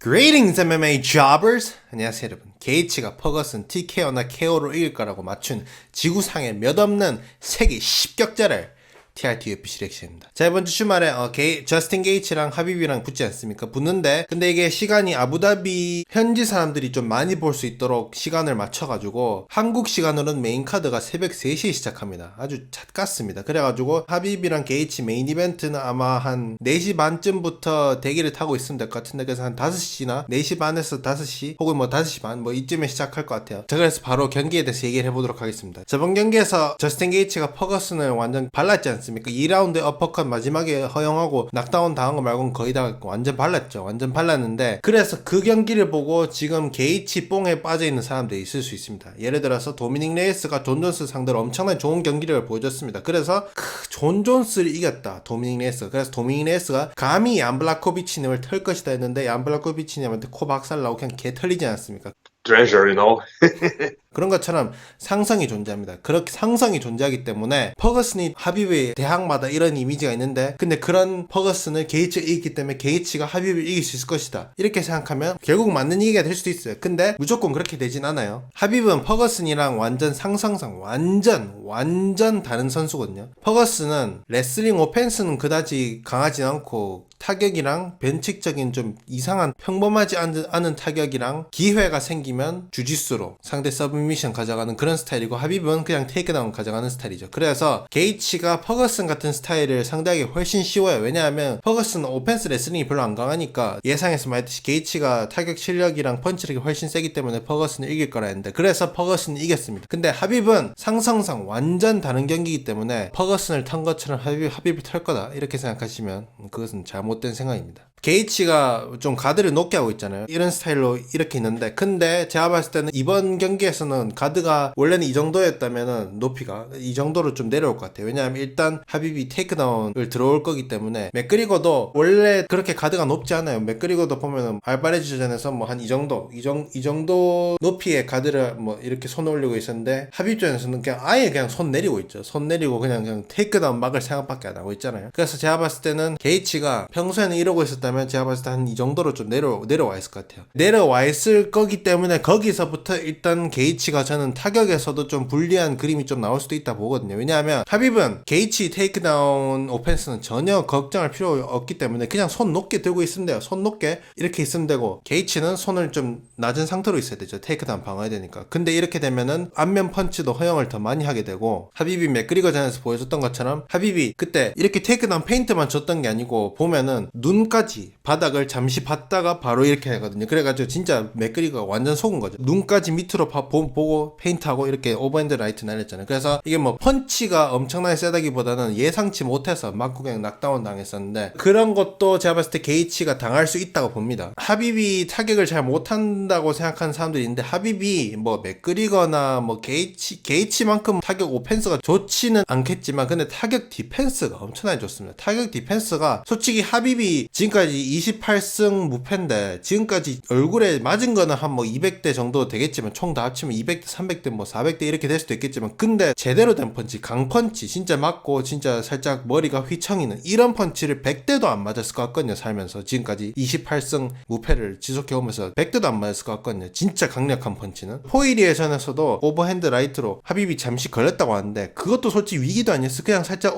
Greetings MMA jobbers! 안녕하세요 여러분. 게이츠가 퍼거슨 TKO나 KO로 이길 거라고 맞춘 지구상에 몇 없는 세계 10격자를 TRT UFC 리액션입니다. 자, 이번 주 주말에 저스틴 게이츠랑 하비비랑 붙지 않습니까? 붙는데 근데 이게 시간이 아부다비 현지 사람들이 좀 많이 볼 수 있도록 시간을 맞춰가지고 한국 시간으로는 메인 카드가 새벽 3시에 시작합니다. 아주 잣같습니다. 그래가지고 하비비랑 게이츠 메인 이벤트는 아마 한 4시 반쯤부터 대기를 타고 있으면 될 것 같은데, 그래서 한 5시나 4시 반에서 5시 혹은 뭐 5시 반 뭐 이쯤에 시작할 것 같아요. 자, 그래서 바로 경기에 대해서 얘기를 해보도록 하겠습니다. 저번 경기에서 저스틴 게이츠가 퍼거슨을 완전 발랐지 않습니까? 2라운드 어퍼컷 마지막에 허용하고 낙다운 당한 거 말고는 거의 다 완전 발랐죠. 완전 발랐는데, 그래서 그 경기를 보고 지금 게이츠 뽕에 빠져있는 사람들이 있을 수 있습니다. 예를 들어서 도미닉 레이스가 존 존스 상대로 엄청나게 좋은 경기력을 보여줬습니다. 그래서 존 존스를 이겼다, 도미닉 레이스. 그래서 도미닉 레이스가 감히 얀 블라코비치님을 털 것이다 했는데 얀 블라코비치님한테 코 박살 나고 그냥 개 털리지 않았습니까? treasure, you know. 그런 것처럼 상성이 존재합니다. 그렇게 상성이 존재하기 때문에 퍼거슨이 하비브의 대항마다 이런 이미지가 있는데, 근데 그런 퍼거슨을 게이츠가 이겼기 때문에 게이츠가 하비브를 이길 수 있을 것이다, 이렇게 생각하면 결국 맞는 얘기가 될 수도 있어요. 근데 무조건 그렇게 되진 않아요. 하비브는 퍼거슨이랑 완전 상성상 완전 다른 선수거든요. 퍼거슨은 레슬링 오펜스는 그다지 강하지 않고 타격이랑 변칙적인 좀 이상한 평범하지 않은 타격이랑 기회가 생기면 주짓수로 상대 서브미션 가져가는 그런 스타일이고, 하비브는 그냥 테이크다운 가져가는 스타일이죠. 그래서 게이츠가 퍼거슨 같은 스타일을 상대하기 훨씬 쉬워요. 왜냐하면 퍼거슨은 오펜스 레슬링이 별로 안 강하니까 예상해서 말했듯이 게이츠가 타격 실력이랑 펀치력이 훨씬 세기 때문에 퍼거슨을 이길 거라 했는데, 그래서 퍼거슨이 이겼습니다. 근데 하비브는 상성상 완전 다른 경기이기 때문에 퍼거슨을 탄 것처럼 하비브 털 거다, 이렇게 생각하시면 그것은 잘못된 생각입니다. 게이츠가 좀 가드를 높게 하고 있잖아요. 이런 스타일로 이렇게 있는데, 근데 제가 봤을 때는 이번 경기에서는 가드가 원래는 이 정도였다면은 높이가 이 정도로 좀 내려올 것 같아요. 왜냐하면 일단 하비비 테이크다운을 들어올 거기 때문에. 맥그리거도 원래 그렇게 가드가 높지 않아요. 맥그리거도 보면은 알바레즈전에서 뭐 한 이 정도 높이의 가드를 뭐 이렇게 손 올리고 있었는데, 하비전에서는 그냥 아예 그냥 손 내리고 있죠. 손 내리고 그냥 테이크다운 막을 생각밖에 안 하고 있잖아요. 그래서 제가 봤을 때는 게이츠가 평소에는 이러고 있었다면 제가 봤을 때 한 이 정도로 좀 내려와 있을 것 같아요. 내려와 있을 거기 때문에 거기서부터 일단 게이츠가 저는 타격에서도 좀 불리한 그림이 좀 나올 수도 있다 보거든요. 왜냐하면 하비브는 게이츠 테이크다운 오펜스는 전혀 걱정할 필요 없기 때문에 그냥 손 높게 들고 있으면 돼요. 손 높게 이렇게 있으면 되고, 게이츠는 손을 좀 낮은 상태로 있어야 되죠. 테이크다운 방어해야 되니까. 근데 이렇게 되면은 안면 펀치도 허용을 더 많이 하게 되고, 하비비 맥그리거전에서 보여줬던 것처럼 하비비 그때 이렇게 테이크다운 페인트만 줬던 게 아니고 보면은 눈까지 바닥을 잠시 봤다가 바로 이렇게 하거든요. 그래가지고 진짜 맥그리거가 완전 속은 거죠. 눈까지 밑으로 보고 페인트하고 이렇게 오버핸드 라이트 날렸잖아요. 그래서 이게 뭐 펀치가 엄청나게 세다기보다는 예상치 못해서 맞고 그냥 낙다운 당했었는데, 그런 것도 제가 봤을 때 게이츠가 당할 수 있다고 봅니다. 하비비 타격을 잘 못한다고 생각하는 사람들이 있는데, 하비비 뭐 맥그리거나 뭐 게이츠만큼 타격 오펜스가 좋지는 않겠지만, 근데 타격 디펜스가 엄청나게 좋습니다. 타격 디펜스가 솔직히 하비비 지금까지 28승 무패인데, 지금까지 얼굴에 맞은 거는 한 뭐 200대 정도 되겠지만, 총 다 합치면 200대, 300대, 뭐 400대 이렇게 될 수도 있겠지만, 근데 제대로 된 펀치, 강펀치, 진짜 맞고 진짜 살짝 머리가 휘청이는 이런 펀치를 100대도 안 맞았을 것 같거든요. 살면서 지금까지 28승 무패를 지속해오면서 100대도 안 맞았을 것 같거든요. 진짜 강력한 펀치는. 포이리에전에서도 오버핸드 라이트로 하비비 잠시 걸렸다고 하는데, 그것도 솔직히 위기도 아니었어. 그냥 살짝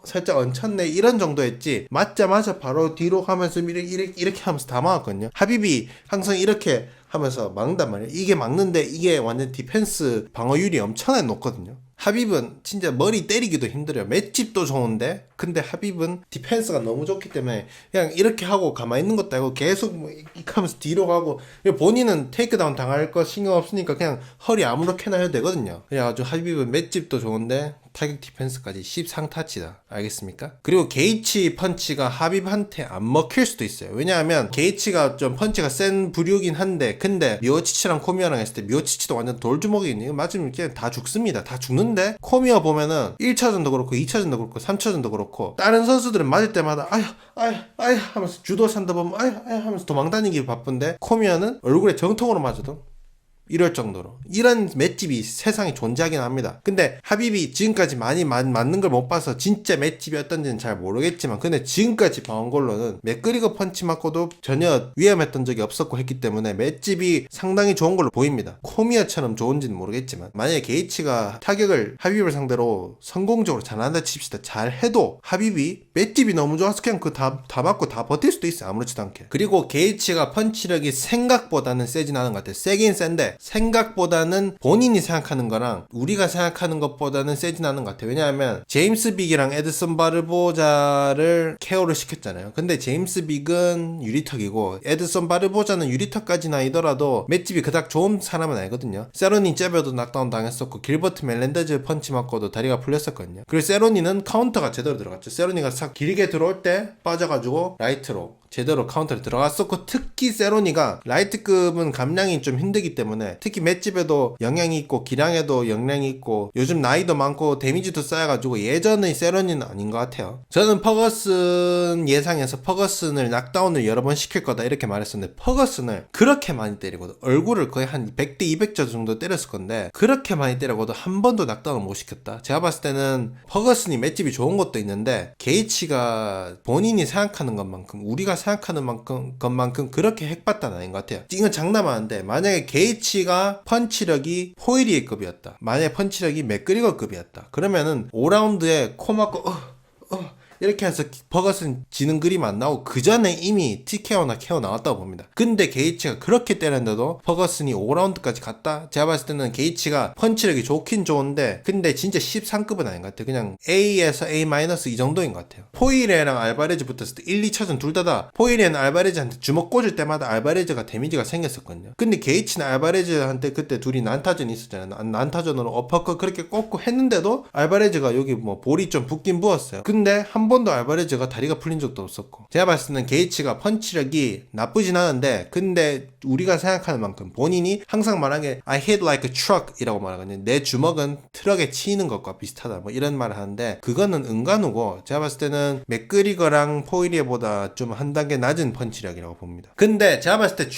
살짝 얹혔네 이런 정도였지, 맞자마자 바로 뒤로 가면서 이렇게 하면서 다 막았거든요. 하비비 항상 이렇게 하면서 막는단 말이에요. 이게 막는데 이게 완전 디펜스 방어율이 엄청나게 높거든요. 하비브는 진짜 머리 때리기도 힘들어요. 맷집도 좋은데, 근데 하비브는 디펜스가 너무 좋기 때문에 그냥 이렇게 하고 가만히 있는 것도 아니고 계속 뭐 이렇게 하면서 뒤로 가고, 본인은 테이크다운 당할 거 신경 없으니까 그냥 허리 아무렇게나 해도 되거든요. 그래가지고 하비브는 맷집도 좋은데 타격 디펜스까지 13타치다. 알겠습니까? 그리고 게이츠 펀치가 하비브한테 안 먹힐 수도 있어요. 왜냐하면 게이츠가 좀 펀치가 센 부류긴 한데, 근데 미오치치랑 코미어랑 했을 때 미오치치도 완전 돌주먹이거든요. 맞으면 그냥 다 죽습니다. 다 죽는데, 코미어 보면은 1차전도 그렇고 2차전도 그렇고 3차전도 그렇고 다른 선수들은 맞을 때마다 아휴 하면서 주도 산다 보면 아휴 하면서 도망다니기 바쁜데, 코미어는 얼굴에 정통으로 맞아도 이럴 정도로 이런 맷집이 세상에 존재하긴 합니다. 근데 하비비 지금까지 많이 맞는 걸 못 봐서 진짜 맷집이 어떤지는 잘 모르겠지만, 근데 지금까지 봐온 걸로는 맥그리거 펀치 맞고도 전혀 위험했던 적이 없었고 했기 때문에 맷집이 상당히 좋은 걸로 보입니다. 코미아처럼 좋은지는 모르겠지만, 만약에 게이츠가 타격을 하비비를 상대로 성공적으로 잘한다 칩시다. 잘 해도 하비비 맷집이 너무 좋아서 그냥 그 다 맞고 다 버틸 수도 있어요. 아무렇지도 않게. 그리고 게이츠가 펀치력이 생각보다는 세진 않은 것 같아요. 세긴 센데 생각보다는 본인이 생각하는 거랑 우리가 생각하는 것보다는 세진 않은 것 같아요. 왜냐하면 제임스 빅이랑 에드슨 바르보자를 KO를 시켰잖아요. 근데 제임스 빅은 유리턱이고 에드슨 바르보자는 유리턱까지는 아니더라도 맷집이 그닥 좋은 사람은 아니거든요. 세로니 잽에도 낙다운 당했었고 길버트 멜렌데즈 펀치 맞고도 다리가 풀렸었거든요. 그리고 세로니는 카운터가 제대로 들어갔죠. 세로니가 싹 길게 들어올 때 빠져가지고 라이트로 제대로 카운터를 들어갔었고, 특히 세로니가 라이트급은 감량이 좀 힘들기 때문에 특히 맷집에도 영향이 있고 기량에도 영향이 있고 요즘 나이도 많고 데미지도 쌓여가지고 예전의 세로니는 아닌 것 같아요. 저는 퍼거슨 예상에서 퍼거슨을 낙다운을 여러 번 시킬 거다 이렇게 말했었는데, 퍼거슨을 그렇게 많이 때리고도 얼굴을 거의 한 100대 200점 정도 때렸을 건데 그렇게 많이 때리고도 한 번도 낙다운을 못 시켰다. 제가 봤을 때는 퍼거슨이 맷집이 좋은 것도 있는데 게이츠가 본인이 생각하는 것만큼 우리가 생각하는 것만큼 그렇게 핵발단 아닌 것 같아요. 이건 장담하는데, 만약에 게이츠가 펀치력이 포이리에급이었다, 만약에 펀치력이 맥그리거급이었다, 그러면은 5라운드에 코 맞고 이렇게 해서 버거슨 지는 그림 안 나오고 그 전에 이미 TKO나 KO 나왔다고 봅니다. 근데 게이츠가 그렇게 때렸는데도 버거슨이 5라운드까지 갔다? 제가 봤을 때는 게이츠가 펀치력이 좋긴 좋은데 근데 진짜 13급은 아닌 것 같아요. 그냥 A에서 A- 이 정도인 것 같아요. 포이레랑 알바레즈 붙었을 때 1, 2차전 둘 다 포이레는 알바레즈한테 주먹 꽂을 때마다 알바레즈가 데미지가 생겼었거든요. 근데 게이츠는 알바레즈한테 그때 둘이 난타전이 있었잖아요. 난타전으로 어퍼컷 그렇게 꽂고 했는데도 알바레즈가 여기 뭐 볼이 좀 붓긴 부었어요. 근데 한 번도 알바레즈가 다리가 풀린 적도 없었고, 제가 봤을 때는 게이츠가 펀치력이 나쁘진 않은데 근데 우리가 생각하는 만큼 본인이 항상 말하는 게 I hit like a truck 이라고 말하거든요. 내 주먹은 트럭에 치이는 것과 비슷하다 뭐 이런 말을 하는데 그거는 은간우고, 제가 봤을 때는 맥그리거랑 포이리에보다 좀 한 단계 낮은 펀치력이라고 봅니다. 근데 제가 봤을 때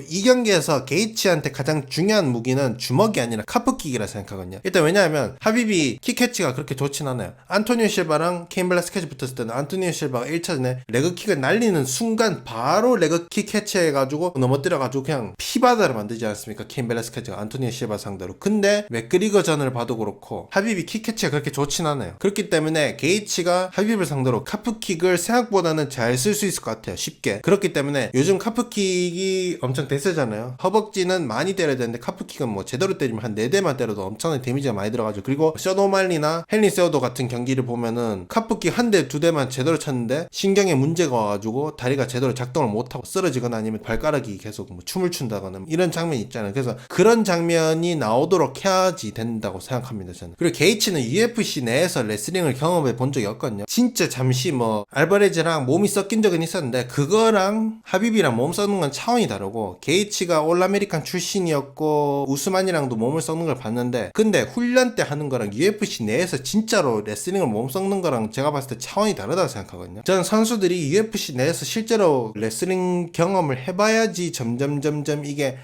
이 경기에서 게이츠한테 가장 중요한 무기는 주먹이 아니라 카프킥이라 생각하거든요. 일단 왜냐하면 하비비 킥캐치가 그렇게 좋진 않아요. 안토니오 실바랑 케인 블라스케즈 붙었을 때는 안토니오 실바가 1차전에 레그킥을 날리는 순간 바로 레그킥 캐치해가지고 넘어뜨려가지고 그냥 피바다를 만들지 않았습니까? 케인 블라스케즈가 안토니오 실바 상대로. 근데 맥그리거 전을 봐도 그렇고 하비비 킥캐치가 그렇게 좋진 않아요. 그렇기 때문에 게이츠가 하비비를 상대로 카프킥을 생각보다는 잘 쓸 수 있을 것 같아요. 쉽게. 그렇기 때문에 요즘 카프킥이 엄청 대세잖아요. 허벅지는 많이 때려야 되는데 카프킥은 뭐 제대로 때리면 한 4대만 때려도 엄청나게 데미지가 많이 들어가죠. 그리고 셔노말리나 헨리 세오도 같은 경기를 보면은 카프킥 한 대, 2대만 제대로 쳤는데 신경에 문제가 와가지고 다리가 제대로 작동을 못하고 쓰러지거나 아니면 발가락이 계속 뭐 춤을 춘다거나 이런 장면이 있잖아요. 그래서 그런 장면이 나오도록 해야지 된다고 생각합니다, 저는. 그리고 게이츠는 UFC 내에서 레슬링을 경험해 본 적이 없거든요. 진짜 잠시 뭐 알바레즈랑 몸이 섞인 적은 있었는데 그거랑 하비비랑 몸 섞는 건 차원이 다르고, 게이츠가 올 아메리칸 출신이었고 우스만이랑도 몸을 섞는 걸 봤는데 근데 훈련 때 하는 거랑 UFC 내에서 진짜로 레슬링을 몸 섞는 거랑 제가 봤을 때 차원이 다르다고 생각하거든요. 저는 선수들이 UFC 내에서 실제로 레슬링 경험을 해봐야지 점점 이게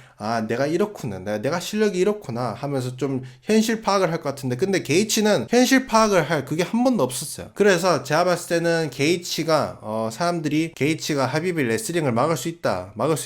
내가 이렇구나, 내가 실력이 이렇구나 하면서 좀 현실 파악을 할 것 같은데, 근데 게이츠는 현실 파악을 할 그게 한 번도 없었어요. 그래서 제가 봤을 때는 게이츠가 사람들이 게이츠가 하비비 레슬링을 막을 수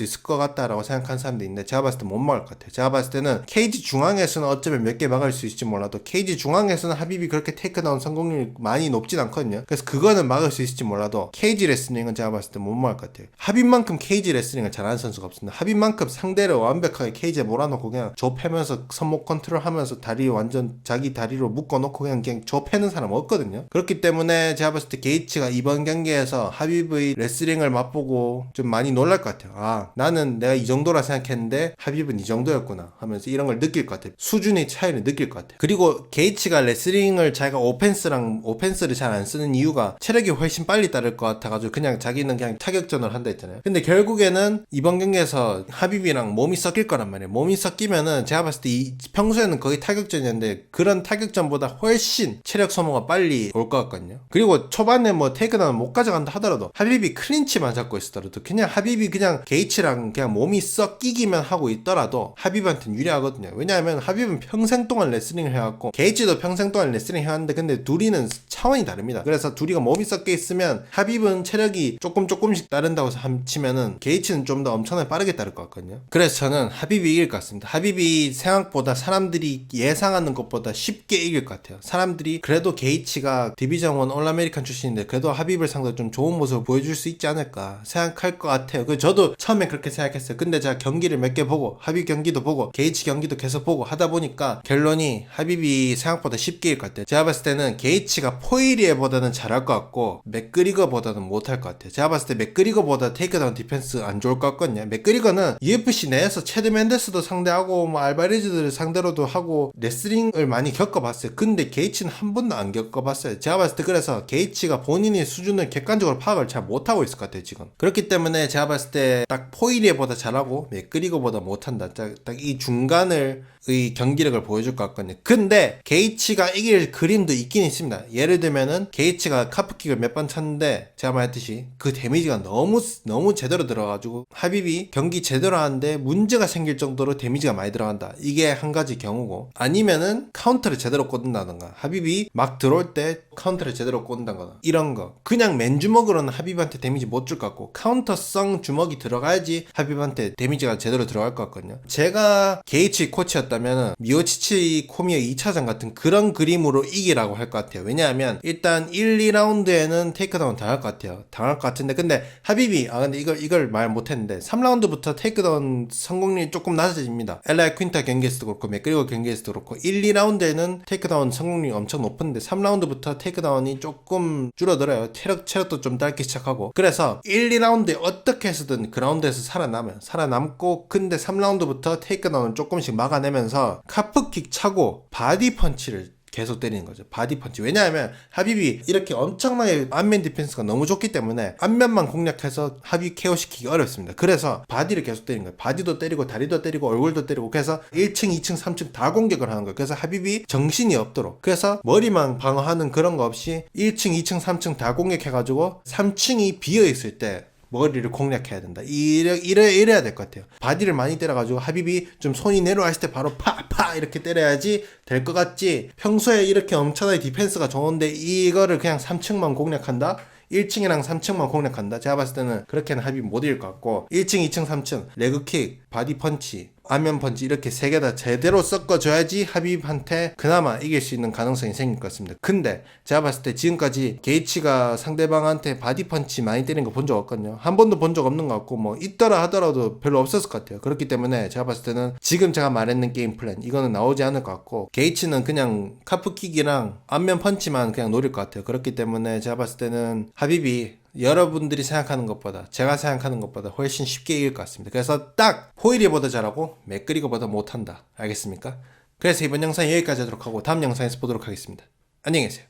있을 것 같다라고 생각하는 사람들이 있는데 제가 봤을 때 못 막을 것 같아요. 제가 봤을 때는 케이지 중앙에서는 어쩌면 몇 개 막을 수 있을지 몰라도 케이지 중앙에서는 하비비 그렇게 테이크다운 성공률이 많이 높진 않거든요. 그래서 그거는 막을 수 있을지 몰라도 케이지 레슬링은 제가 봤을 때 못 막을 것 같아요. 하빈만큼 케이지 레슬링을 잘하는 선수가 없습니다. 하빈만큼 상대를 완벽하게 케이지에 몰아놓고 그냥 좁혀면서 손목 컨트롤하면서 다리 완전 자기 다리로 묶어놓고 그냥 좁히는 사람 없거든요. 그렇기 때문에 제가 봤을 때 게이츠가 이번 경기에서 하비브의 레슬링을 맛보고 좀 많이 놀랄 것 같아요. 나는 내가 이 정도라 생각했는데 하비브는 이 정도였구나 하면서 이런 걸 느낄 것 같아요. 수준의 차이를 느낄 것 같아요. 그리고 게이츠가 레슬링을 자기가 오펜스를 잘 안 쓰는 이유가 체력이 훨씬 빨리 따를 것 같아가지고 그냥 자기는 그냥 타격전을 한다 했잖아요. 근데 결국에는 이번 경기에서 하비비랑 몸이 섞일 거란 말이에요. 몸이 섞이면은 제가 봤을 때 평소에는 거의 타격전이었는데 그런 타격전보다 훨씬 체력 소모가 빨리 올 것 같거든요. 그리고 초반에 뭐 테이크다운 못 가져간다 하더라도 하비비 클린치만 잡고 있었더라도 그냥 하비비 그냥 게이츠랑 그냥 몸이 섞이기만 하고 있더라도 하비비한테는 유리하거든요. 왜냐하면 하비비는 평생 동안 레슬링을 해왔고 게이츠도 평생 동안 레슬링 해왔는데 근데 둘이는 차원이 다릅니다. 그래서 둘이가 몸이 섞여 있으면 하비비는 체력이 조금씩 따른다고 치면은 게이츠는 좀 더 엄청나게 빠르게 따를 것 같거든요. 그래서 저는 하비비 이길 것 같습니다. 하비비 생각보다 사람들이 예상하는 것보다 쉽게 이길 것 같아요. 사람들이 그래도 게이츠가 디비전 1 올 아메리칸 출신인데 그래도 하비비를 상대로 좀 좋은 모습을 보여줄 수 있지 않을까 생각할 것 같아요. 저도 처음에 그렇게 생각했어요. 근데 제가 경기를 몇 개 보고 하비비 경기도 보고 게이츠 경기도 계속 보고 하다 보니까 결론이 하비비 생각보다 쉽게 이길 것 같아요. 제가 봤을 때는 게이츠가 포이리에보다는 잘할 것 같고 맥그리거보다는 못할 것 같아요. 제가 봤을 때 맥그리거보다 테이크다운 디펜스 안 좋을 것 같거든요. 맥그리거는 UFC 내에서 체드 맨데스도 상대하고 뭐 알바레즈들을 상대로도 하고 레슬링을 많이 겪어봤어요. 근데 게이츠는 한 번도 안 겪어봤어요. 제가 봤을 때 그래서 게이츠가 본인의 수준을 객관적으로 파악을 잘 못하고 있을 것 같아요 지금. 그렇기 때문에 제가 봤을 때 딱 포이리에보다 잘하고 맥그리거보다 못한다. 딱 이 중간을 의 경기력을 보여줄 것 같거든요. 근데 게이츠가 이길 그림도 있긴 있습니다. 예를 들면은 게이츠가 카프킥을 몇 번 쳤는데 제가 말했듯이 그 데미지가 너무 제대로 들어가지고 하비비 경기 제대로 하는데 문제가 생길 정도로 데미지가 많이 들어간다. 이게 한 가지 경우고 아니면은 카운터를 제대로 꽂는다던가 하비비 막 들어올 때 카운터를 제대로 꽂는다거나 이런 거. 그냥 맨주먹으로는 하비비한테 데미지 못 줄 것 같고 카운터성 주먹이 들어가야지 하비비한테 데미지가 제대로 들어갈 것 같거든요. 제가 게이츠 코치였다면 미오치치 코미어 2차전 같은 그런 그림으로 이기라고 할 것 같아요. 왜냐하면 일단 1, 2라운드에는 테이크다운 당할 것 같아요. 당할 것 같은데 근데 하비비 근데 이걸 말 못했는데 3라운드부터 테이크다운 성공률이 조금 낮아집니다. 엘라이 퀸타 경기에서도 그렇고 맥그리거 경기에서도 그렇고 1, 2라운드에는 테이크다운 성공률이 엄청 높은데 3라운드부터 테이크다운이 조금 줄어들어요. 체력도 좀 딸기 시작하고 그래서 1, 2라운드에 어떻게 해서든 그라운드에서 살아남고 근데 3라운드부터 테이크다운을 조금씩 막아내면서 카프킥 차고 바디 펀치를 계속 때리는 거죠. 바디 펀치. 왜냐하면 하비비 이렇게 엄청나게 안면 디펜스가 너무 좋기 때문에 안면만 공략해서 하비비 KO 시키기 어렵습니다. 그래서 바디를 계속 때리는 거예요. 바디도 때리고 다리도 때리고 얼굴도 때리고 그래서 1층, 2층, 3층 다 공격을 하는 거예요. 그래서 하비비 정신이 없도록 그래서 머리만 방어하는 그런 거 없이 1층, 2층, 3층 다 공격해가지고 3층이 비어있을 때 머리를 공략해야 된다. 이래야 될 것 같아요. 바디를 많이 때려가지고 하비비 좀 손이 내려왔을 때 바로 파 이렇게 때려야지 될 것 같지. 평소에 이렇게 엄청나게 디펜스가 좋은데 이거를 그냥 3층만 공략한다? 1층이랑 3층만 공략한다? 제가 봤을 때는 그렇게는 하비비 못 이길 것 같고 1층, 2층, 3층 레그킥, 바디 펀치, 안면 펀치 이렇게 세 개 다 제대로 섞어줘야지 하비브한테 그나마 이길 수 있는 가능성이 생길 것 같습니다. 근데 제가 봤을 때 지금까지 게이츠가 상대방한테 바디 펀치 많이 때리는 거 본 적 없거든요. 한 번도 본 적 없는 것 같고 뭐 있더라 하더라도 별로 없었을 것 같아요. 그렇기 때문에 제가 봤을 때는 지금 제가 말했는 게임 플랜 이거는 나오지 않을 것 같고 게이츠는 그냥 카프킥이랑 안면 펀치만 그냥 노릴 것 같아요. 그렇기 때문에 제가 봤을 때는 하비비 여러분들이 생각하는 것보다 제가 생각하는 것보다 훨씬 쉽게 이길 것 같습니다. 그래서 딱 포이리보다 잘하고 맥그리거보다 못한다. 알겠습니까? 그래서 이번 영상 여기까지 하도록 하고 다음 영상에서 보도록 하겠습니다. 안녕히 계세요.